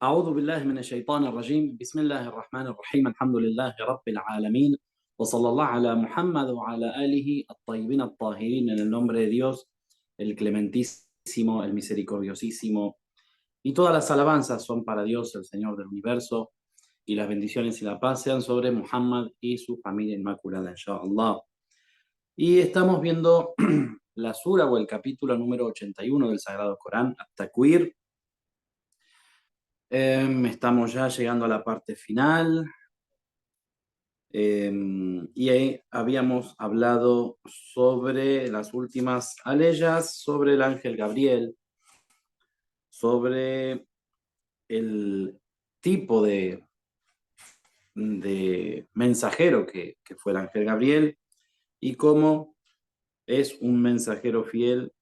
أعوذ بالله من الشيطان الرجيم بسم الله الرحمن الرحيم الحمد لله رب العالمين وصلى الله على Muhammad وعلى آله الطيبين الطاهرين en el nombre de Dios, el clementísimo, el misericordiosísimo. Y todas las alabanzas son para Dios, el Señor del universo, y las bendiciones y la paz sean sobre Muhammad y su familia inmaculada, inshallah. Y estamos viendo la sura o el capítulo número 81 del Sagrado Corán, At-Takwir. Estamos ya llegando a la parte final. Y ahí habíamos hablado sobre las últimas aleyas, sobre el ángel Gabriel, sobre el tipo de mensajero que fue el ángel Gabriel y cómo es un mensajero fiel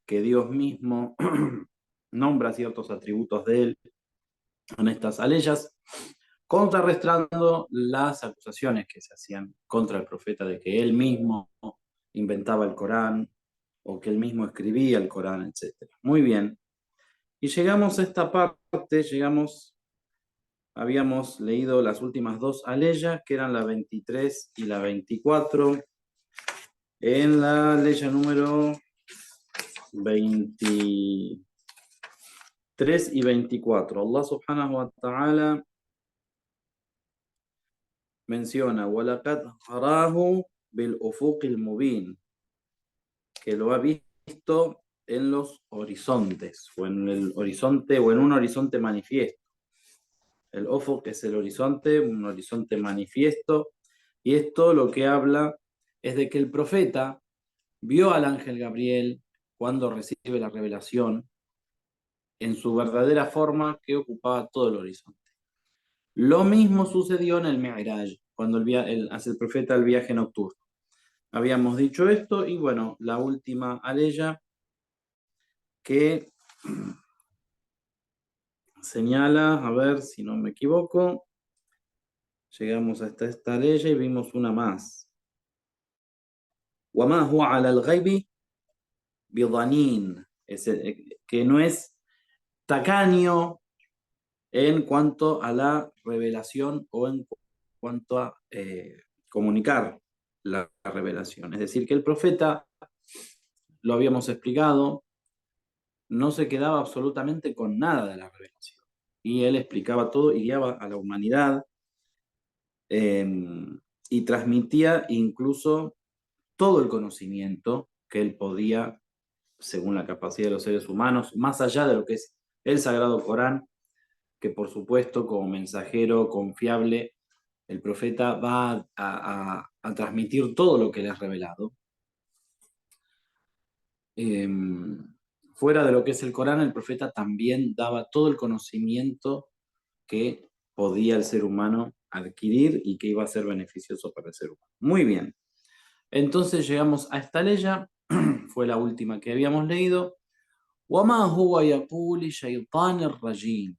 que Dios mismo nombra ciertos atributos de él en estas aleyas, contrarrestando las acusaciones que se hacían contra el profeta de que él mismo inventaba el Corán o que él mismo escribía el Corán, etc. Muy bien. Y llegamos a esta parte, habíamos leído las últimas dos aleyas, que eran la 23 y la 24. En la aleya número 23 y 24, Allah subhanahu wa ta'ala menciona وَلَقَدْ رَاهُ بِالْأُفُقِ الْمُبِينِ, que lo ha visto en los horizontes, o en el horizonte, o en un horizonte manifiesto. El ufuq es el horizonte, un horizonte manifiesto, y esto lo que habla es de que el profeta vio al ángel Gabriel cuando recibe la revelación en su verdadera forma que ocupaba todo el horizonte. Lo mismo sucedió en el Mi'raj, cuando hace el profeta el viaje nocturno. Habíamos dicho esto y bueno, la última aleya que señala, a ver si no me equivoco, llegamos hasta esta aleya y vimos una más. وَمَا هُوَ عَلَى الْغَيْبِ بِضَنِينٍ, que no es tacaño en cuanto a la revelación o en cuanto a comunicar la revelación. Es decir, que el profeta, lo habíamos explicado, no se quedaba absolutamente con nada de la revelación. Y él explicaba todo y guiaba a la humanidad eh, y transmitía incluso todo el conocimiento que él podía, según la capacidad de los seres humanos, más allá de lo que es el Sagrado Corán, que por supuesto como mensajero confiable, el profeta va a transmitir todo lo que le ha revelado. Eh, Fuera de lo que es el Corán, el profeta también daba todo el conocimiento que podía el ser humano adquirir y que iba a ser beneficioso para el ser humano. Muy bien. Entonces llegamos a esta leya, fue la última que habíamos leído. وَمَا هُوَ يَقُولِ شَيْطَانِ الرَّجِيمِ.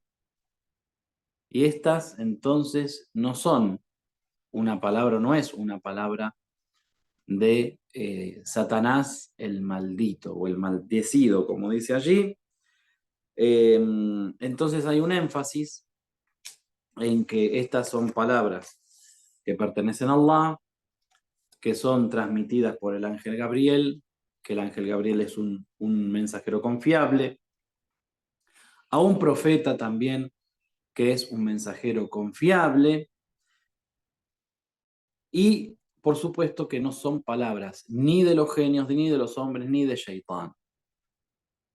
Y estas entonces no son una palabra, no es una palabra de Satanás el maldito o el maldecido, como dice allí. Entonces hay un énfasis en que estas son palabras que pertenecen a Allah, que son transmitidas por el ángel Gabriel, que el ángel Gabriel es un mensajero confiable, a un profeta también, que es un mensajero confiable, y por supuesto que no son palabras ni de los genios, ni de los hombres, ni de Shaitán.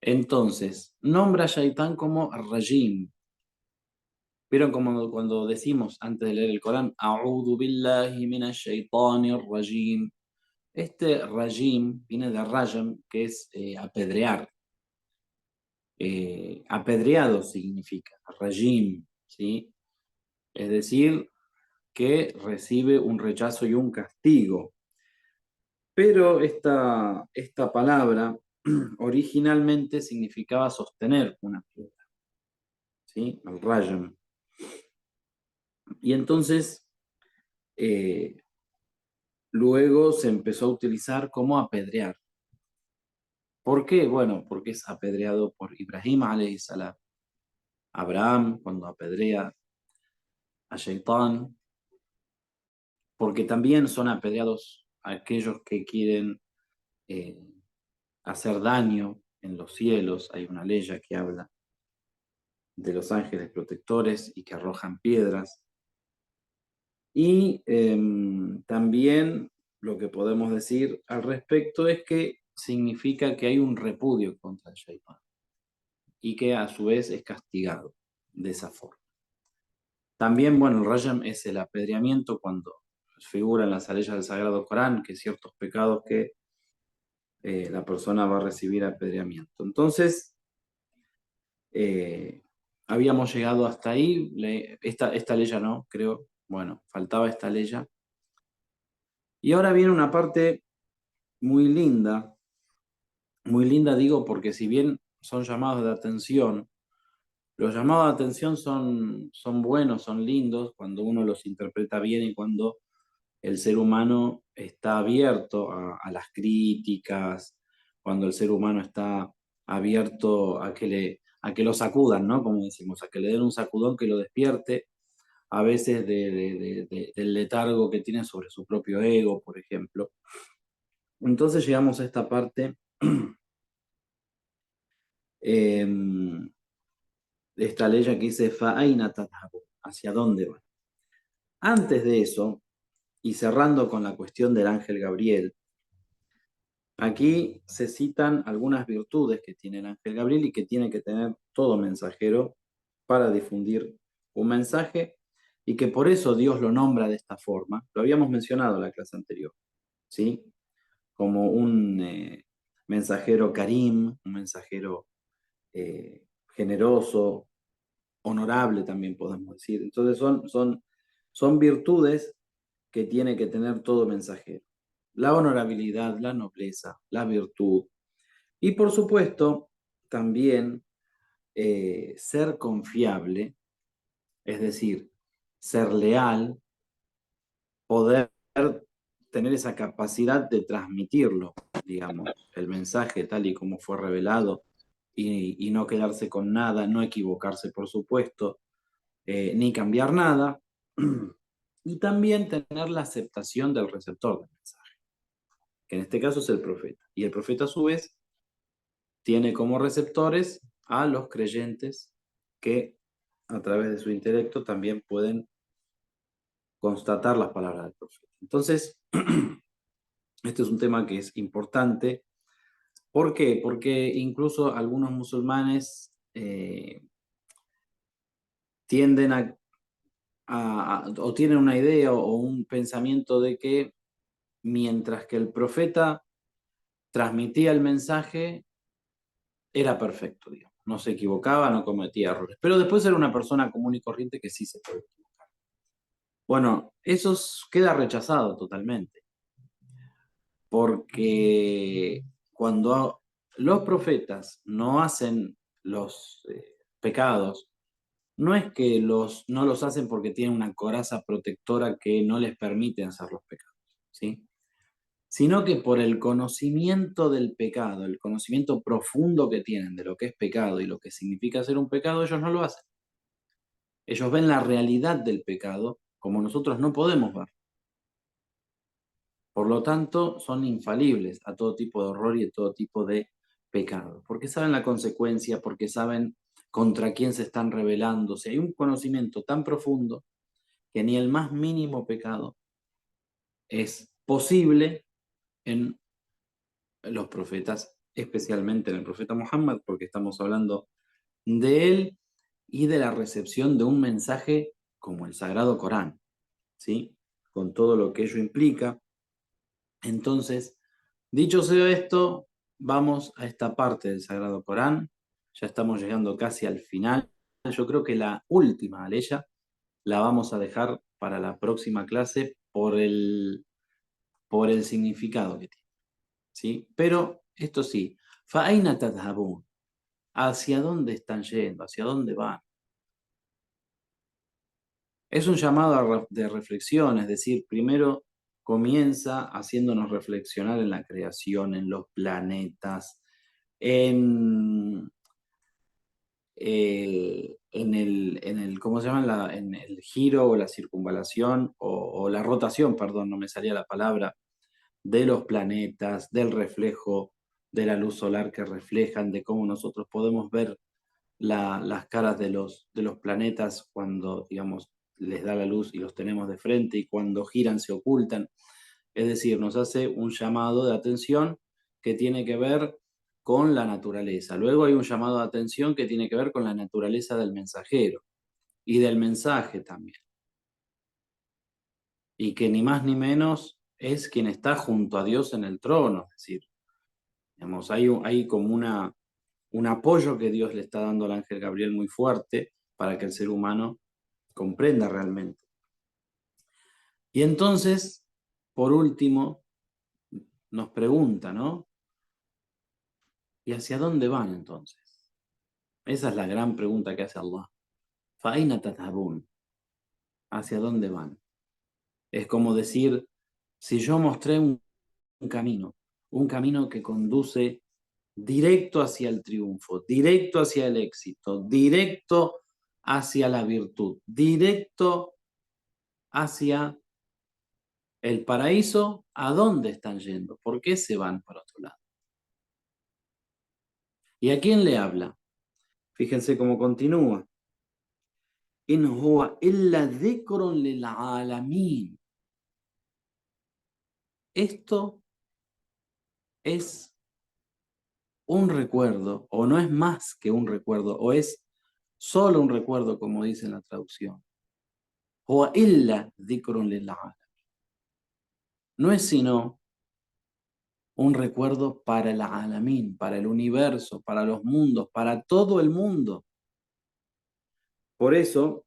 Entonces, nombra a Shaitán como Rajim. ¿Vieron como cuando decimos antes de leer el Corán, A'udhu billahi minash shaitanir rajim? Este rajim viene de rajam, que es apedrear. Apedreado significa rajim, ¿sí? Es decir, que recibe un rechazo y un castigo. Pero esta palabra originalmente significaba sostener una piedra, ¿sí? El rajam. Y entonces, luego se empezó a utilizar como apedrear. ¿Por qué? Bueno, porque es apedreado por Ibrahim alayhi salam. Abraham cuando apedrea a Shaitán, porque también son apedreados aquellos que quieren eh, hacer daño en los cielos. Hay una ley que habla de los ángeles protectores y que arrojan piedras. Y también lo que podemos decir al respecto es que significa que hay un repudio contra el Shaitán y que a su vez es castigado de esa forma. También, bueno, el Rajam es el apedreamiento cuando figura en las leyes del Sagrado Corán que ciertos pecados que la persona va a recibir apedreamiento. Entonces, habíamos llegado hasta ahí. Esta ley ya no, creo. Bueno, faltaba esta ley ya. Y ahora viene una parte muy linda digo porque si bien son llamados de atención, los llamados de atención son buenos, son lindos cuando uno los interpreta bien y cuando el ser humano está abierto a las críticas, cuando el ser humano está abierto a que lo sacudan, ¿no? Como decimos, a que le den un sacudón que lo despierte, a veces del letargo que tiene sobre su propio ego, por ejemplo. Entonces llegamos a esta parte de esta ley que dice Fa'aina tadhabu, ¿hacia dónde van? Antes de eso, y cerrando con la cuestión del ángel Gabriel, aquí se citan algunas virtudes que tiene el ángel Gabriel y que tiene que tener todo mensajero para difundir un mensaje y que por eso Dios lo nombra de esta forma. Lo habíamos mencionado en la clase anterior, ¿sí? Como un mensajero Karim, un mensajero generoso, honorable también podemos decir. Entonces son virtudes que tiene que tener todo mensajero. La honorabilidad, la nobleza, la virtud. Y por supuesto, también ser confiable, es decir, ser leal, poder tener esa capacidad de transmitirlo, digamos, el mensaje tal y como fue revelado y no quedarse con nada, no equivocarse, por supuesto, ni cambiar nada, y también tener la aceptación del receptor del mensaje, que en este caso es el profeta. Y el profeta a su vez tiene como receptores a los creyentes que a través de su intelecto también pueden constatar las palabras del profeta. Entonces, este es un tema que es importante. ¿Por qué? Porque incluso algunos musulmanes tienden o tienen una idea o un pensamiento de que mientras que el profeta transmitía el mensaje, era perfecto, digamos. No se equivocaba, no cometía errores. Pero después era una persona común y corriente que sí se puede equivocar. Bueno, eso queda rechazado totalmente. Porque cuando los profetas no hacen los pecados, no es que no los hacen porque tienen una coraza protectora que no les permite hacer los pecados, ¿sí? Sino que por el conocimiento del pecado, el conocimiento profundo que tienen de lo que es pecado y lo que significa ser un pecado, ellos no lo hacen. Ellos ven la realidad del pecado como nosotros no podemos ver. Por lo tanto, son infalibles a todo tipo de horror y a todo tipo de pecado, porque saben la consecuencia, porque saben contra quién se están rebelando. Si hay un conocimiento tan profundo que ni el más mínimo pecado es posible en los profetas, especialmente en el profeta Muhammad, porque estamos hablando de él y de la recepción de un mensaje como el Sagrado Corán, ¿sí? Con todo lo que ello implica. Entonces, dicho sea esto, vamos a esta parte del Sagrado Corán. Ya estamos llegando casi al final. Yo creo que la última aleya la vamos a dejar para la próxima clase por el significado que tiene, ¿sí? Pero esto sí, فَأَيْنَ تَذْهَبُونَ? ¿Hacia dónde están yendo? ¿Hacia dónde van? Es un llamado de reflexión, es decir, primero comienza haciéndonos reflexionar en la creación, en los planetas, en ¿cómo se llama? En el giro o la circunvalación o la rotación, perdón, no me salía la palabra, de los planetas, del reflejo de la luz solar que reflejan, de cómo nosotros podemos ver las caras de los planetas cuando, digamos, les da la luz y los tenemos de frente y cuando giran se ocultan. Es decir, nos hace un llamado de atención que tiene que ver con la naturaleza. Luego hay un llamado de atención que tiene que ver con la naturaleza del mensajero y del mensaje también. Y que ni más ni menos es quien está junto a Dios en el trono. Es decir, digamos, hay como un apoyo que Dios le está dando al ángel Gabriel muy fuerte para que el ser humano comprenda realmente. Y entonces, por último, nos pregunta, ¿no? ¿Y hacia dónde van entonces? Esa es la gran pregunta que hace Allah. فَأَيْنَ تَذْهَبُونَ? ¿Hacia dónde van? Es como decir, si yo mostré un camino que conduce directo hacia el triunfo, directo hacia el éxito, directo hacia la virtud, directo hacia el paraíso, ¿a dónde están yendo? ¿Por qué se van para otro lado? ¿Y a quién le habla? Fíjense cómo continúa. إن هو إلا ذكر للعالمين. Esto es un recuerdo, o no es más que un recuerdo, o es solo un recuerdo, como dice en la traducción. هو إلا ذكر للعالمين. No es sino un recuerdo para el alamín, para el universo, para los mundos, para todo el mundo. Por eso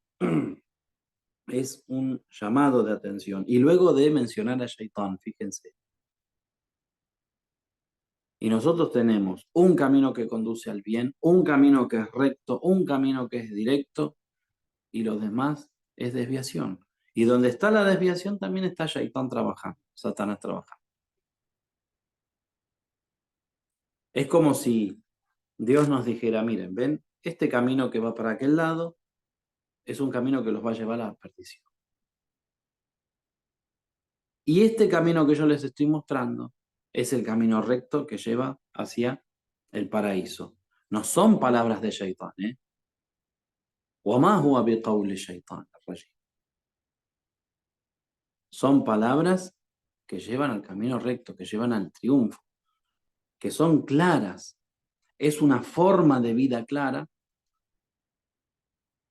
es un llamado de atención. Y luego de mencionar a Shaitán, fíjense. Y nosotros tenemos un camino que conduce al bien, un camino que es recto, un camino que es directo, y lo demás es desviación. Y donde está la desviación también está Shaitán trabajando, Satanás trabajando. Es como si Dios nos dijera, miren, ven, este camino que va para aquel lado es un camino que los va a llevar a la perdición. Y este camino que yo les estoy mostrando es el camino recto que lleva hacia el paraíso. No son palabras de Shaitán, ¿eh? وَمَا هُوَ بِقَوْلِ شَيْطَانٍ الرَّجِيمٍ. Son palabras que llevan al camino recto, que llevan al triunfo, que son claras. Es una forma de vida clara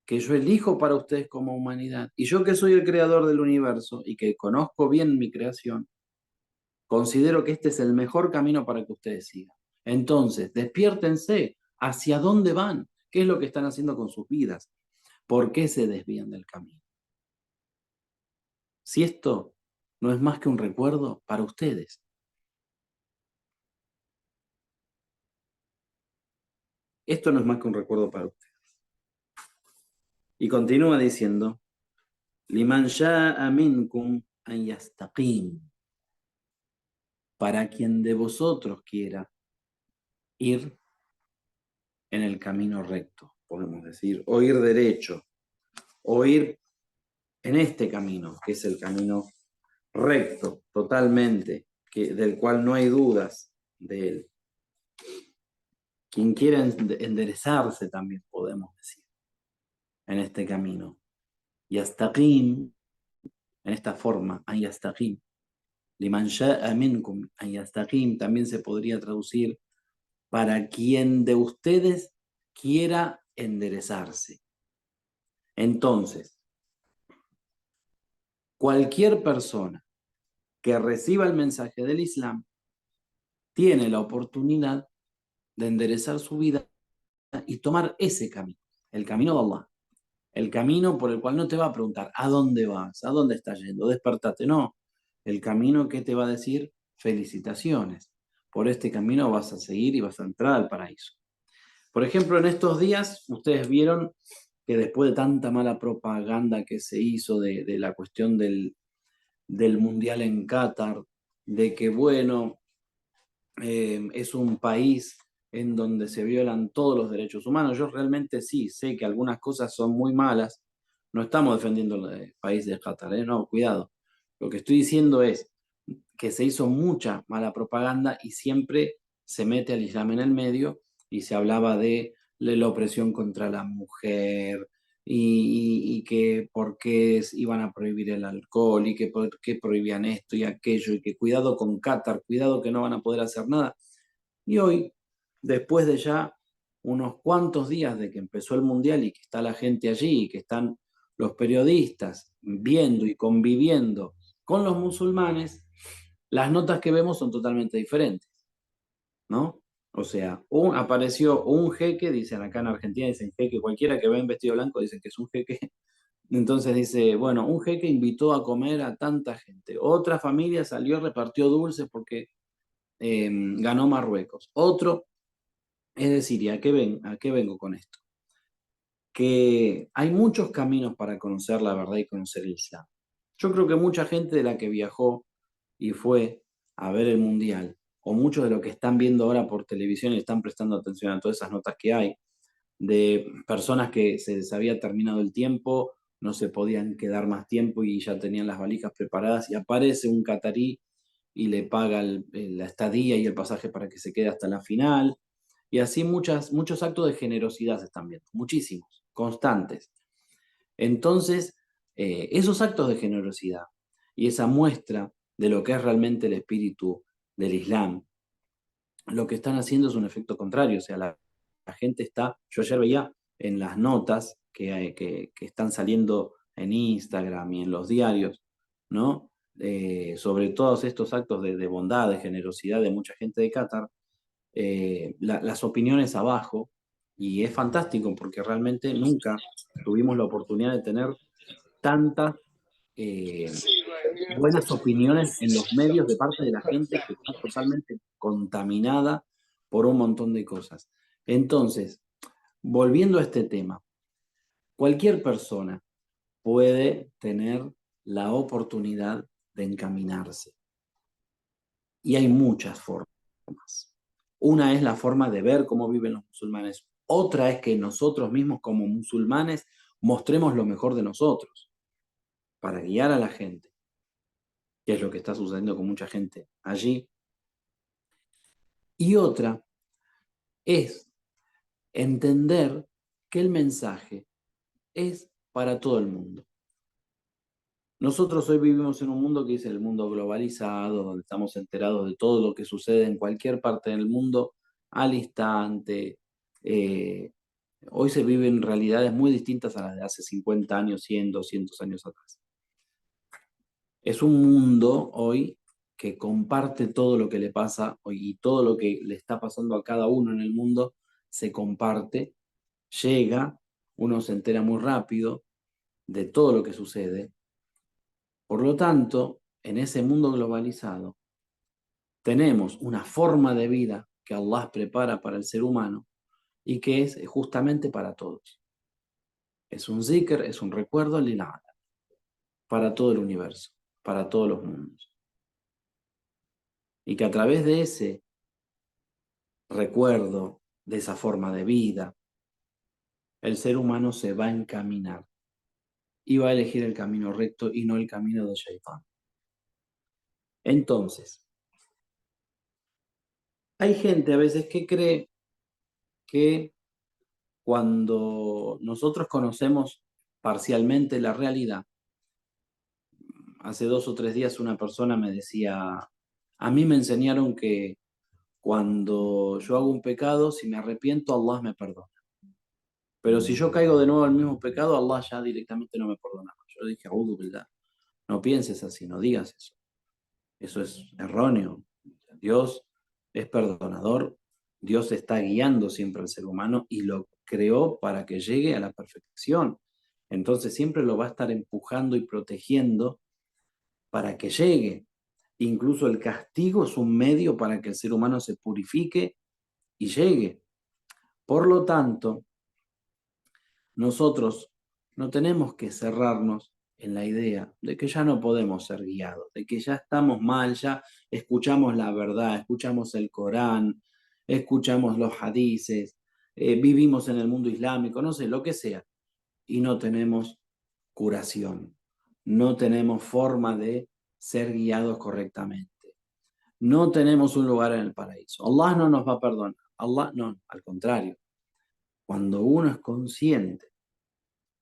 que yo elijo para ustedes como humanidad. Y yo que soy el creador del universo y que conozco bien mi creación, considero que este es el mejor camino para que ustedes sigan. Entonces, despiértense. ¿Hacia dónde van? ¿Qué es lo que están haciendo con sus vidas? ¿Por qué se desvían del camino? Si esto no es más que un recuerdo para ustedes. Esto no es más que un recuerdo para ustedes. Y continúa diciendo, Liman sha'a minkum an yastaqim. Para quien de vosotros quiera ir en el camino recto, podemos decir, o ir derecho, o ir en este camino, que es el camino recto, totalmente, del cual no hay dudas de él. Quien quiera enderezarse también, podemos decir, en este camino. Yastaqim, en esta forma, an yastaqim. Liman sha'a minkum an yastaqim también se podría traducir para quien de ustedes quiera enderezarse. Entonces, cualquier persona que reciba el mensaje del Islam tiene la oportunidad de enderezar su vida y tomar ese camino, el camino de Allah, el camino por el cual no te va a preguntar ¿a dónde vas? ¿A dónde estás yendo? Despertate, no. El camino que te va a decir felicitaciones. Por este camino vas a seguir y vas a entrar al paraíso. Por ejemplo, en estos días ustedes vieron que después de tanta mala propaganda que se hizo de la cuestión del Mundial en Qatar, de que bueno, es un país en donde se violan todos los derechos humanos. Yo realmente sí sé que algunas cosas son muy malas. No estamos defendiendo el país de Qatar, ¿eh? No, cuidado. Lo que estoy diciendo es que se hizo mucha mala propaganda y siempre se mete al Islam en el medio y se hablaba de la opresión contra la mujer y que por qué iban a prohibir el alcohol y que por qué prohibían esto y aquello y que cuidado con Qatar, cuidado que no van a poder hacer nada. Y hoy, después de ya unos cuantos días de que empezó el Mundial y que está la gente allí y que están los periodistas viendo y conviviendo con los musulmanes, las notas que vemos son totalmente diferentes, ¿no? O sea, apareció un jeque, dicen acá en Argentina, dicen jeque, cualquiera que ve en vestido blanco dicen que es un jeque. Entonces dice, bueno, un jeque invitó a comer a tanta gente. Otra familia salió, repartió dulces porque ganó Marruecos. Otro, es decir, ¿y a qué vengo con esto? Que hay muchos caminos para conocer la verdad y conocer el Islam. Yo creo que mucha gente de la que viajó y fue a ver el Mundial, o muchos de los que están viendo ahora por televisión y están prestando atención a todas esas notas que hay, de personas que se les había terminado el tiempo, no se podían quedar más tiempo y ya tenían las valijas preparadas y aparece un catarí y le paga la estadía y el pasaje para que se quede hasta la final. Y así muchos actos de generosidad se están viendo, muchísimos, constantes. Entonces, esos actos de generosidad y esa muestra de lo que es realmente el espíritu del Islam, lo que están haciendo es un efecto contrario. O sea, la gente está, yo ayer veía en las notas que están saliendo en Instagram y en los diarios, ¿no? Sobre todos estos actos de bondad, de generosidad de mucha gente de Qatar, las opiniones abajo, y es fantástico porque realmente nunca tuvimos la oportunidad de tener tantas eh, buenas opiniones en los medios de parte de la gente que está totalmente contaminada por un montón de cosas. Entonces, volviendo a este tema, cualquier persona puede tener la oportunidad de encaminarse y hay muchas formas. Una es la forma de ver cómo viven los musulmanes. Otra es que nosotros mismos como musulmanes mostremos lo mejor de nosotros para guiar a la gente, que es lo que está sucediendo con mucha gente allí. Y otra es entender que el mensaje es para todo el mundo. Nosotros hoy vivimos en un mundo que es el mundo globalizado, donde estamos enterados de todo lo que sucede en cualquier parte del mundo al instante. Eh, Hoy se viven realidades muy distintas a las de hace 50 años, 100, 200 años atrás. Es un mundo hoy que comparte todo lo que le pasa hoy y todo lo que le está pasando a cada uno en el mundo se comparte, llega, uno se entera muy rápido de todo lo que sucede. Por lo tanto, en ese mundo globalizado, tenemos una forma de vida que Allah prepara para el ser humano y que es justamente para todos. Es un zikr, es un recuerdo lil'ala, para todo el universo, para todos los mundos. Y que a través de ese recuerdo, de esa forma de vida, el ser humano se va a encaminar y va a elegir el camino recto y no el camino de Shaitán. Entonces, hay gente a veces que cree que cuando nosotros conocemos parcialmente la realidad, hace 2 o 3 días una persona me decía, a mí me enseñaron que cuando yo hago un pecado, si me arrepiento, Allah me perdona. Pero si yo caigo de nuevo al mismo pecado, Allah ya directamente no me perdona. Yo le dije, A'udhu billah, no pienses así, no digas eso. Eso es erróneo. Dios es perdonador, Dios está guiando siempre al ser humano y lo creó para que llegue a la perfección. Entonces siempre lo va a estar empujando y protegiendo para que llegue. Incluso el castigo es un medio para que el ser humano se purifique y llegue. Por lo tanto, nosotros no tenemos que cerrarnos en la idea de que ya no podemos ser guiados, de que ya estamos mal, ya escuchamos la verdad, escuchamos el Corán, escuchamos los hadices, vivimos en el mundo islámico, no sé, lo que sea, y no tenemos curación, no tenemos forma de ser guiados correctamente, no tenemos un lugar en el paraíso. Allah no nos va a perdonar, Allah no, al contrario, cuando uno es consciente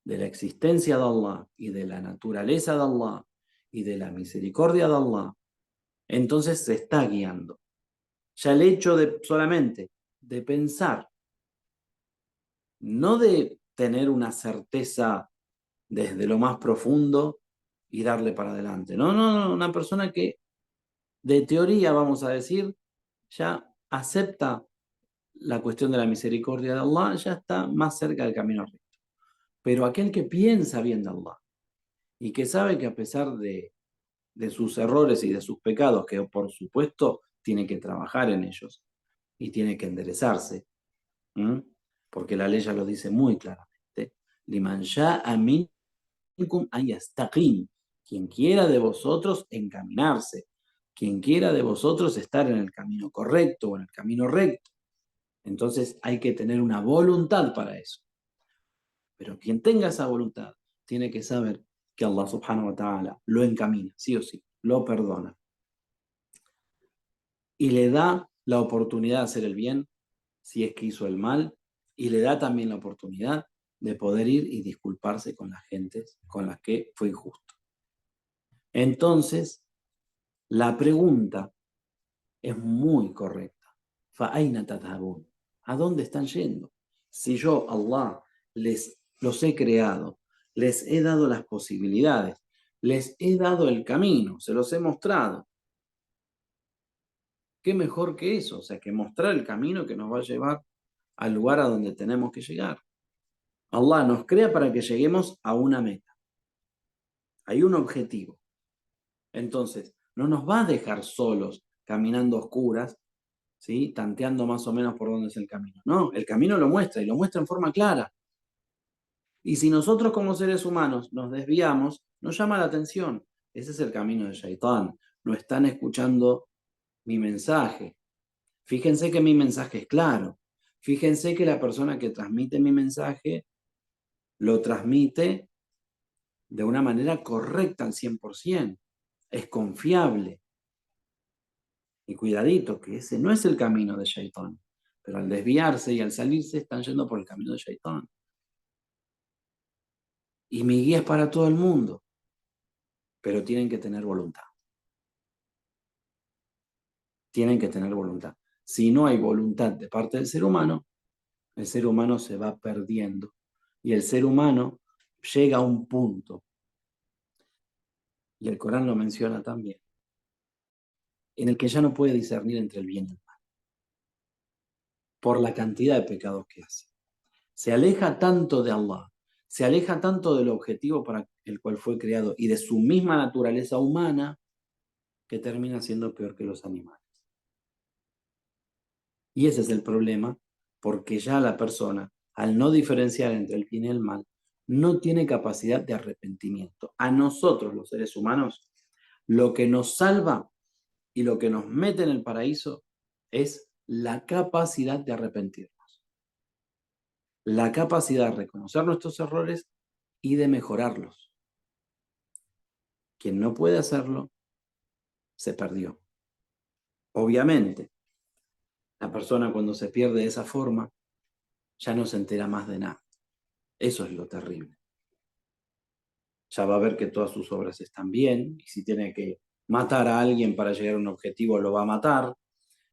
de la existencia de Allah y de la naturaleza de Allah y de la misericordia de Allah, entonces se está guiando. Ya el hecho de solamente de pensar, no de tener una certeza desde lo más profundo y darle para adelante. No, no, no, una persona que de teoría, vamos a decir, ya acepta la cuestión de la misericordia de Allah, ya está más cerca del camino recto. Pero aquel que piensa bien de Allah y que sabe que a pesar de sus errores y de sus pecados, que por supuesto tiene que trabajar en ellos y tiene que enderezarse, ¿m? Porque la ley ya lo dice muy claramente, liman sha'a minkum an yastaqim, quien quiera de vosotros encaminarse, quien quiera de vosotros estar en el camino correcto o en el camino recto. Entonces hay que tener una voluntad para eso. Pero quien tenga esa voluntad tiene que saber que Allah subhanahu wa ta'ala lo encamina, sí o sí, lo perdona. Y le da la oportunidad de hacer el bien si es que hizo el mal, y le da también la oportunidad de poder ir y disculparse con las gentes con las que fue injusto. Entonces, la pregunta es muy correcta. فَأَيْنَ تَذْهَبُونَ? ¿A dónde están yendo? Si yo, Allah, los he creado, les he dado las posibilidades, les he dado el camino, se los he mostrado. ¿Qué mejor que eso? O sea, que mostrar el camino que nos va a llevar al lugar a donde tenemos que llegar. Allah nos crea para que lleguemos a una meta. Hay un objetivo. Entonces, no nos va a dejar solos caminando a oscuras, ¿sí? Tanteando más o menos por dónde es el camino. No, el camino lo muestra y lo muestra en forma clara. Y si nosotros como seres humanos nos desviamos, nos llama la atención. Ese es el camino de Shaitán. No están escuchando mi mensaje. Fíjense que mi mensaje es claro. Fíjense que la persona que transmite mi mensaje lo transmite de una manera correcta al 100%. Es confiable. Y cuidadito, que ese no es el camino de Shaitán. Pero al desviarse y al salirse están yendo por el camino de Shaitán. Y mi guía es para todo el mundo. Pero tienen que tener voluntad. Tienen que tener voluntad. Si no hay voluntad de parte del ser humano, el ser humano se va perdiendo. Y el ser humano llega a un punto, y el Corán lo menciona también, en el que ya no puede discernir entre el bien y el mal, por la cantidad de pecados que hace. Se aleja tanto de Allah, se aleja tanto del objetivo para el cual fue creado y de su misma naturaleza humana, que termina siendo peor que los animales. Y ese es el problema, porque ya la persona, al no diferenciar entre el bien y el mal, no tiene capacidad de arrepentimiento. A nosotros, los seres humanos, lo que nos salva y lo que nos mete en el paraíso es la capacidad de arrepentirnos, la capacidad de reconocer nuestros errores y de mejorarlos. Quien no puede hacerlo, se perdió. Obviamente, la persona cuando se pierde de esa forma, ya no se entera más de nada. Eso es lo terrible. Ya va a ver que todas sus obras están bien, y si tiene que matar a alguien para llegar a un objetivo, lo va a matar.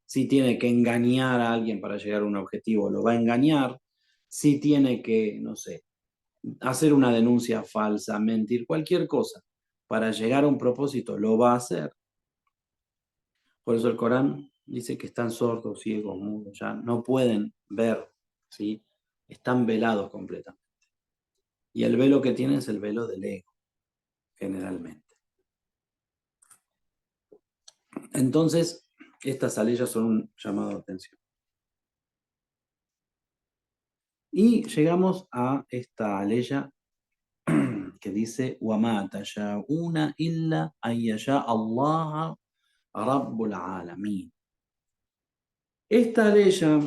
Si tiene que engañar a alguien para llegar a un objetivo, lo va a engañar. Si tiene que, no sé, hacer una denuncia falsa, mentir, cualquier cosa para llegar a un propósito, lo va a hacer. Por eso el Corán dice que están sordos, ciegos, mudos, ya no pueden ver, ¿sí? Están velados completamente. Y el velo que tienen es el velo del ego, generalmente. Entonces, estas aleyas son un llamado de atención. Y llegamos a esta aleya que dice وَمَا تَشَاءُونَ إِلَّا أَن يَشَاءَ اللَّهُ رَبُّ الْعَالَمِينَ. Esta aleya,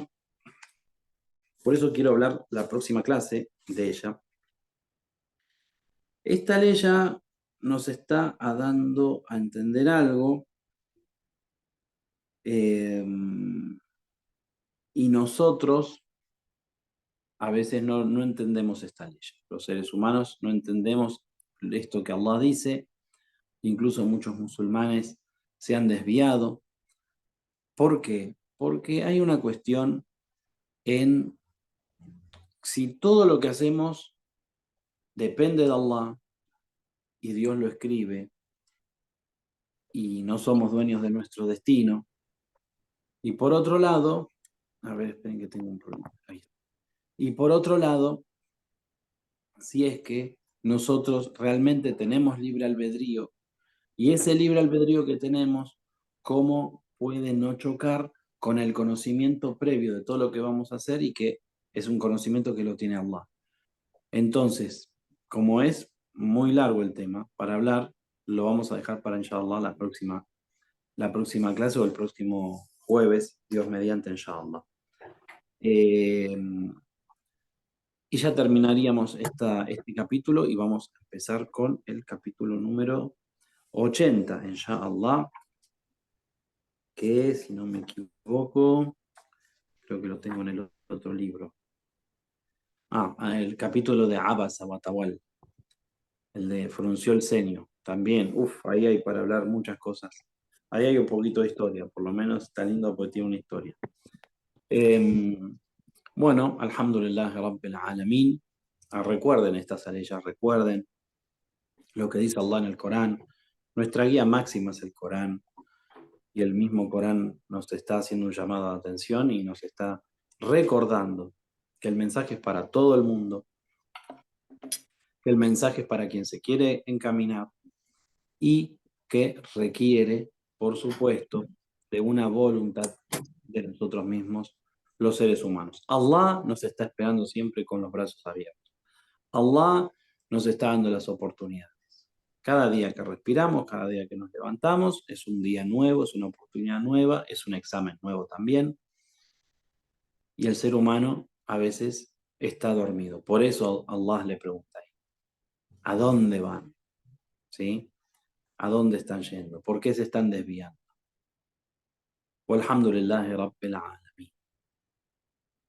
por eso quiero hablar la próxima clase de ella. Esta aleya nos está dando a entender algo y nosotros a veces no entendemos esta ley. Los seres humanos no entendemos esto que Allah dice, incluso muchos musulmanes se han desviado. ¿Por qué? Porque hay una cuestión en si todo lo que hacemos depende de Allah y Dios lo escribe y no somos dueños de nuestro destino. Y por otro lado, a ver, esperen que tengo un problema. Ahí está. Y por otro lado, si es que nosotros realmente tenemos libre albedrío, y ese libre albedrío que tenemos, ¿cómo puede no chocar con el conocimiento previo de todo lo que vamos a hacer y que es un conocimiento que lo tiene Allah? Entonces, como es muy largo el tema para hablar, lo vamos a dejar para inshallah la próxima clase o el próximo jueves, Dios mediante, inshallah. Eh, y ya terminaríamos este capítulo y vamos a empezar con el capítulo número 80, inshallah, que si no me equivoco, creo que lo tengo en el otro libro. El capítulo de Abasa Watawal, el de Frunció el ceño. También, ahí hay para hablar muchas cosas. Ahí hay un poquito de historia, por lo menos está lindo porque tiene una historia. Bueno, alhamdulillah, Rabbil Alamin. Recuerden estas aleyas, recuerden lo que dice Allah en el Corán. Nuestra guía máxima es el Corán. Y el mismo Corán nos está haciendo un llamado de atención y nos está recordando que el mensaje es para todo el mundo, que el mensaje es para quien se quiere encaminar y que requiere, por supuesto, de una voluntad de nosotros mismos, los seres humanos. Allah nos está esperando siempre con los brazos abiertos. Allah nos está dando las oportunidades. Cada día que respiramos, cada día que nos levantamos, es un día nuevo, es una oportunidad nueva, es un examen nuevo también. Y el ser humano a veces está dormido. Por eso Allah le pregunta, ¿a dónde van? ¿Sí? ¿A dónde están yendo? ¿Por qué se están desviando? Walhamdulillahi Rabbil Alamin.